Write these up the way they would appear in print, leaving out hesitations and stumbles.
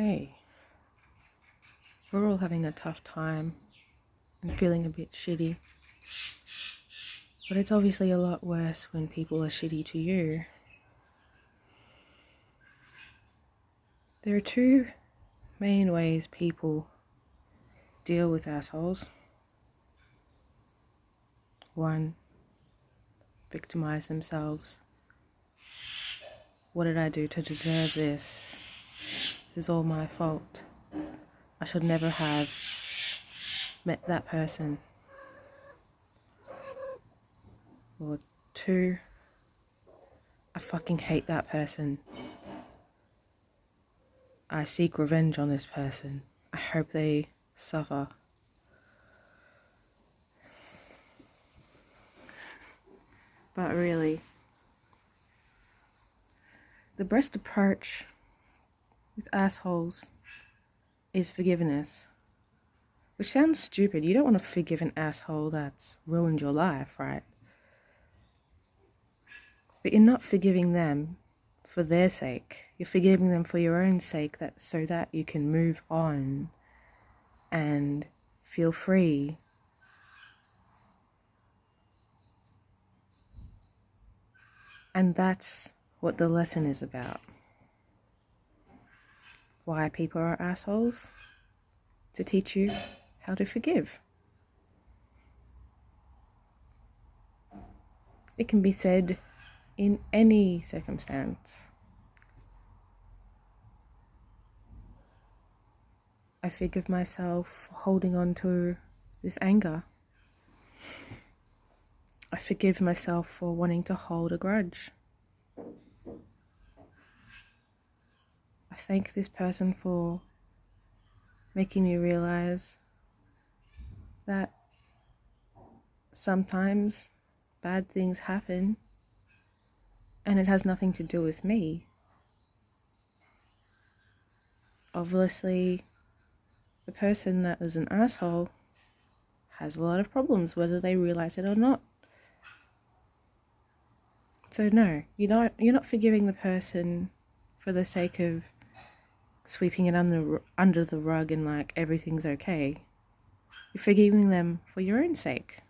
Hey, we're all having a tough time and feeling a bit shitty, but it's obviously a lot worse when people are shitty to you. There are two main ways people deal with assholes. One, victimize themselves. What did I do to deserve this? This is all my fault. I should never have met that person. Or two, I fucking hate that person. I seek revenge on this person. I hope they suffer. But really, the best approach with assholes is forgiveness. Which sounds stupid. You don't want to forgive an asshole that's ruined your life, right? But you're not forgiving them for their sake. You're forgiving them for your own sake, so that you can move on and feel free. And that's what the lesson is about. Why people are assholes? To teach you how to forgive. It can be said in any circumstance. I forgive myself for holding on to this anger. I forgive myself for wanting to hold a grudge. I thank this person for making me realize that sometimes bad things happen and it has nothing to do with me. Obviously, the person that is an asshole has a lot of problems, whether they realize it or not. So no, you're not forgiving the person for the sake of sweeping it under the rug and like everything's okay. You're forgiving them for your own sake.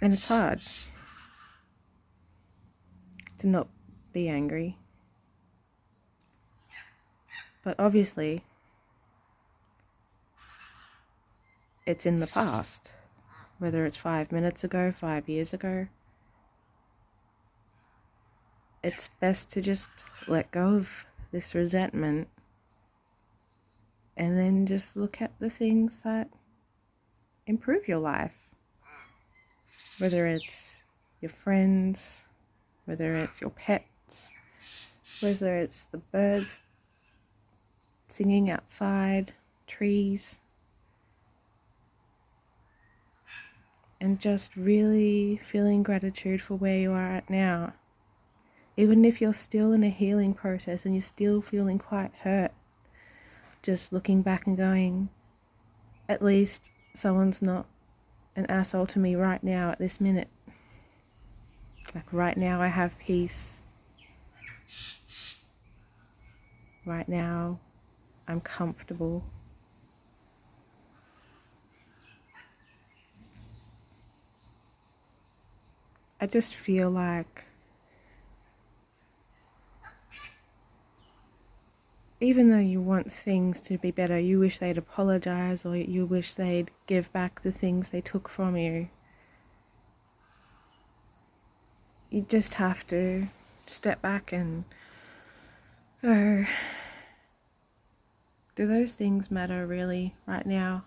And it's hard to not be angry. But obviously, it's in the past. Whether it's 5 minutes ago, 5 years ago. It's best to just let go of this resentment and then just look at the things that improve your life. Whether it's your friends, whether it's your pets, whether it's the birds singing outside, trees, and just really feeling gratitude for where you are at now. Even if you're still in a healing process and you're still feeling quite hurt, just looking back and going, at least someone's not an asshole to me right now at this minute. Like right now I have peace. Right now I'm comfortable. I just feel like even though you want things to be better, you wish they'd apologize or you wish they'd give back the things they took from you. You just have to step back and go, do those things matter really right now?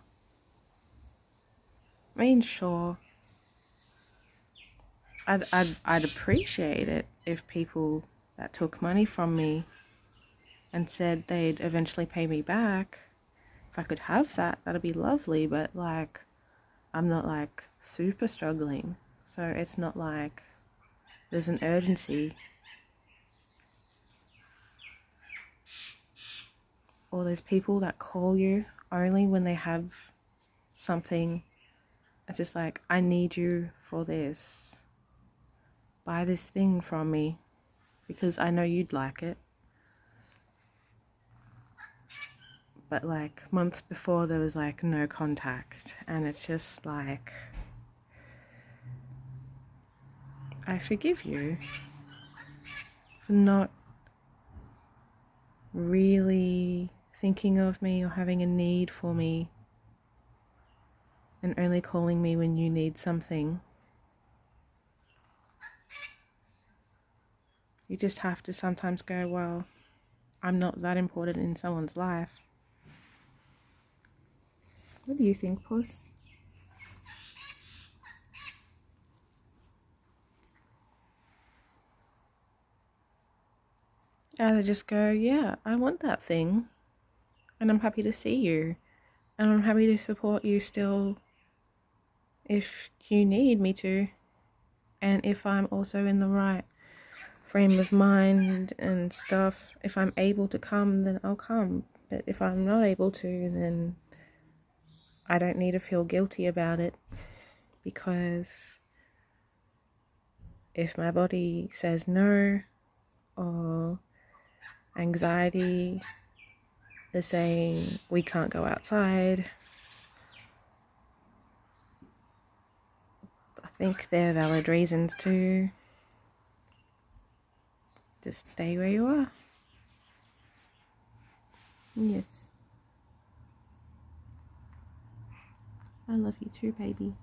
I mean, sure, I'd appreciate it if people that took money from me and said they'd eventually pay me back. If I could have that, that'd be lovely, but like, I'm not like super struggling, so it's not like there's an urgency. Or there's people that call you only when they have something. It's just like, I need you for this. Buy this thing from me because I know you'd like it. but like months before there was like no contact, and it's just like, I forgive you for not really thinking of me or having a need for me and only calling me when you need something. You just have to sometimes go, well, I'm not that important in someone's life. What do you think, Puss? Either just go, yeah, I want that thing, and I'm happy to see you, and I'm happy to support you still if you need me to, and if I'm also in the right frame of mind and stuff, if I'm able to come, then I'll come. But if I'm not able to, then I don't need to feel guilty about it, because if my body says no, or anxiety is saying we can't go outside, I think they're valid reasons to just stay where you are. Yes. I love you too, baby.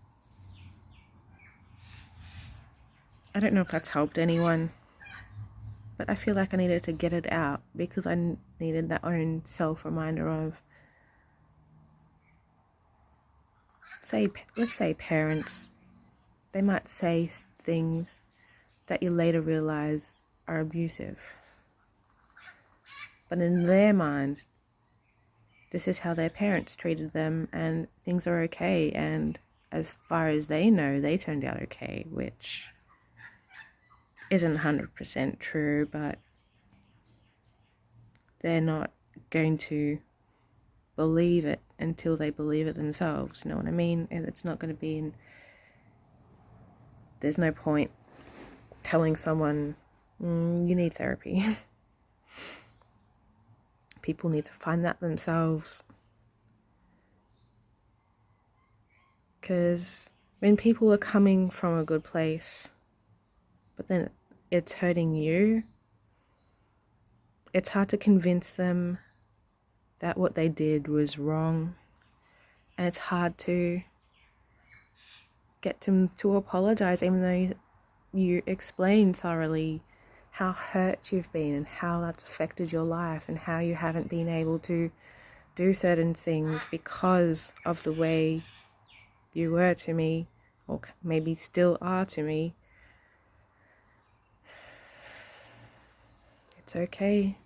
I don't know if that's helped anyone, but I feel like I needed to get it out because I needed that own self-reminder of, let's say parents, they might say things that you later realize are abusive. But in their mind, this is how their parents treated them and things are okay. And as far as they know, they turned out okay, which isn't 100% true, but they're not going to believe it until they believe it themselves. You know what I mean? And it's not going to be there's no point telling someone, you need therapy. People need to find that themselves. Because when people are coming from a good place, but then it's hurting you, it's hard to convince them that what they did was wrong. And it's hard to get them to apologize, even though you explain thoroughly how hurt you've been and how that's affected your life and how you haven't been able to do certain things because of the way you were to me, or maybe still are to me. It's okay,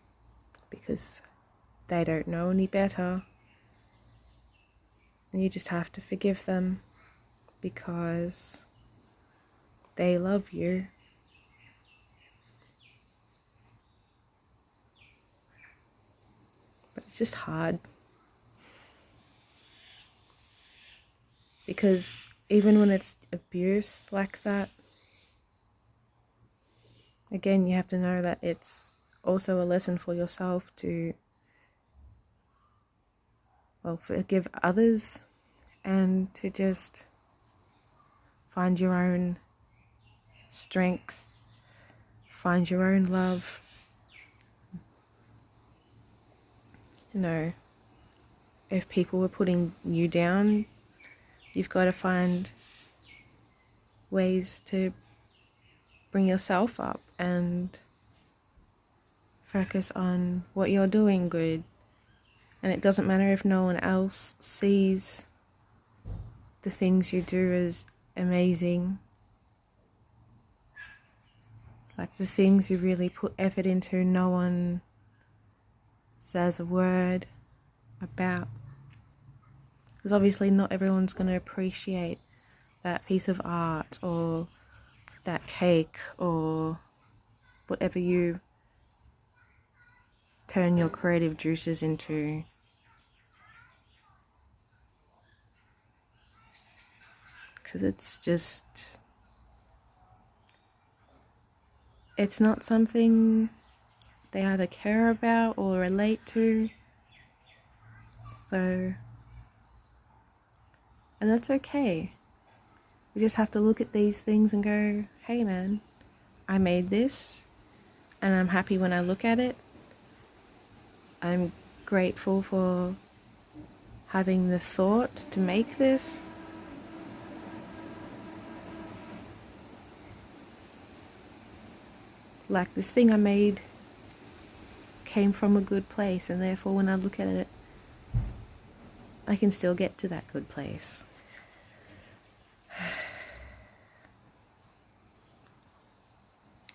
because they don't know any better, and you just have to forgive them because they love you. But it's just hard, because even when it's abuse like that, again, you have to know that it's also a lesson for yourself to, well, forgive others and to just find your own strength, find your own love. You know, if people were putting you down, you've got to find ways to bring yourself up and focus on what you're doing good. And it doesn't matter if no one else sees the things you do as amazing. Like the things you really put effort into, no one says a word about. Because obviously not everyone's going to appreciate that piece of art or that cake or whatever you turn your creative juices into. Because it's not something they either care about or relate to. So, and that's okay. We just have to look at these things and go, hey man, I made this and I'm happy when I look at it. I'm grateful for having the thought to make this. Like, this thing I made came from a good place, and therefore when I look at it, I can still get to that good place.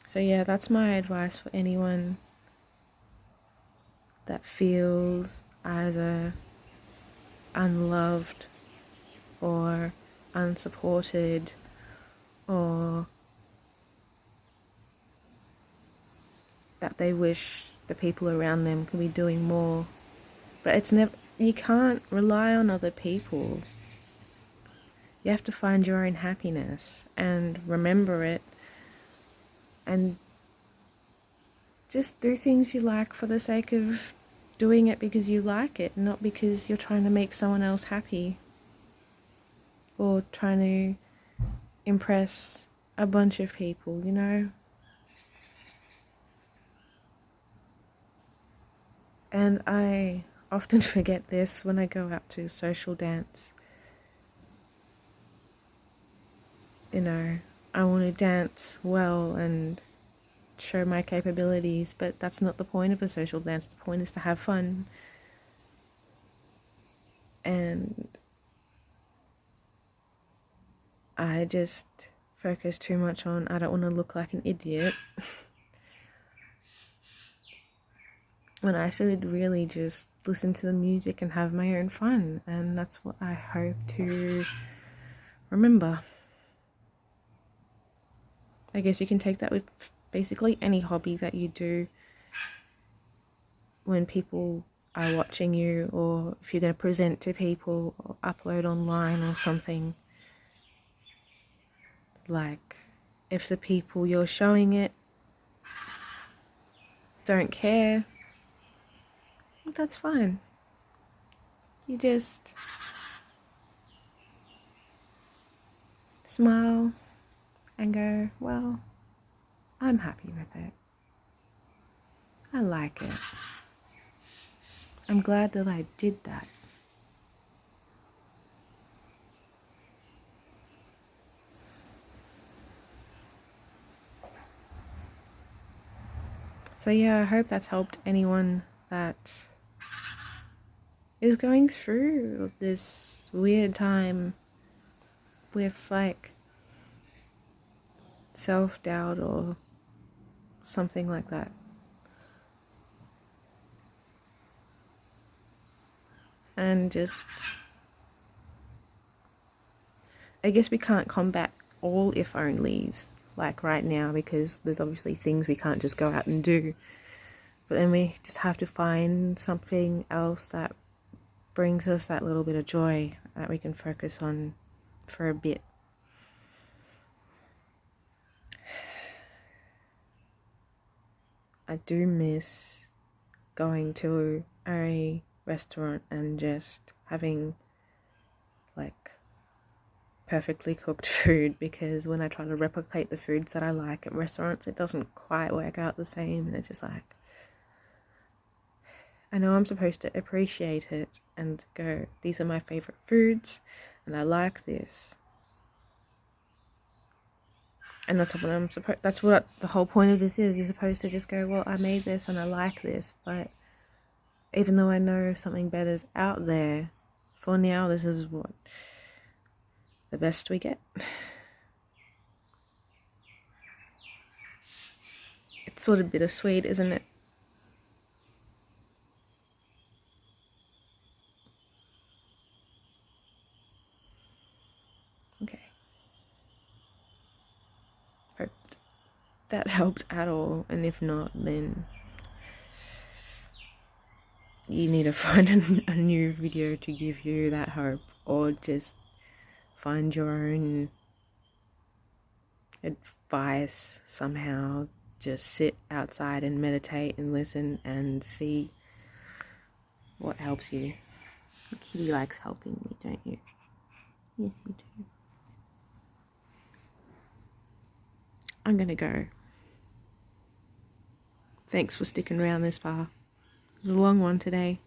So yeah, that's my advice for anyone that feels either unloved or unsupported or that they wish the people around them could be doing more. But it's never, you can't rely on other people. You have to find your own happiness and remember it and just do things you like for the sake of doing it because you like it, not because you're trying to make someone else happy or trying to impress a bunch of people, you know? And I often forget this when I go out to social dance. You know, I want to dance well and show my capabilities, but that's not the point of a social dance. The point is to have fun. And I just focus too much on I don't want to look like an idiot when I should really just listen to the music and have my own fun. And that's what I hope to remember. I guess you can take that with basically any hobby that you do. When people are watching you, or if you're going to present to people or upload online or something, like if the people you're showing it don't care, that's fine. You just smile and go, well, I'm happy with it. I like it. I'm glad that I did that. So yeah, I hope that's helped anyone that is going through this weird time with like self-doubt or something like that. And just, I guess we can't combat all if onlys like right now, because there's obviously things we can't just go out and do. But then we just have to find something else that brings us that little bit of joy that we can focus on for a bit. I do miss going to a restaurant and just having like perfectly cooked food, because when I try to replicate the foods that I like at restaurants, it doesn't quite work out the same. And it's just like, I know I'm supposed to appreciate it and go, these are my favorite foods and I like this. And that's what the whole point of this is. You're supposed to just go, well, I made this and I like this, but even though I know something better's out there, for now, this is what the best we get. It's sort of bittersweet, isn't it? Okay. Hope that helped at all, and if not, then you need to find a new video to give you that hope, or just find your own advice somehow. Just sit outside and meditate and listen and see what helps you. Kitty likes helping me, don't you? Yes, you do. I'm gonna go. Thanks for sticking around this far. It was a long one today.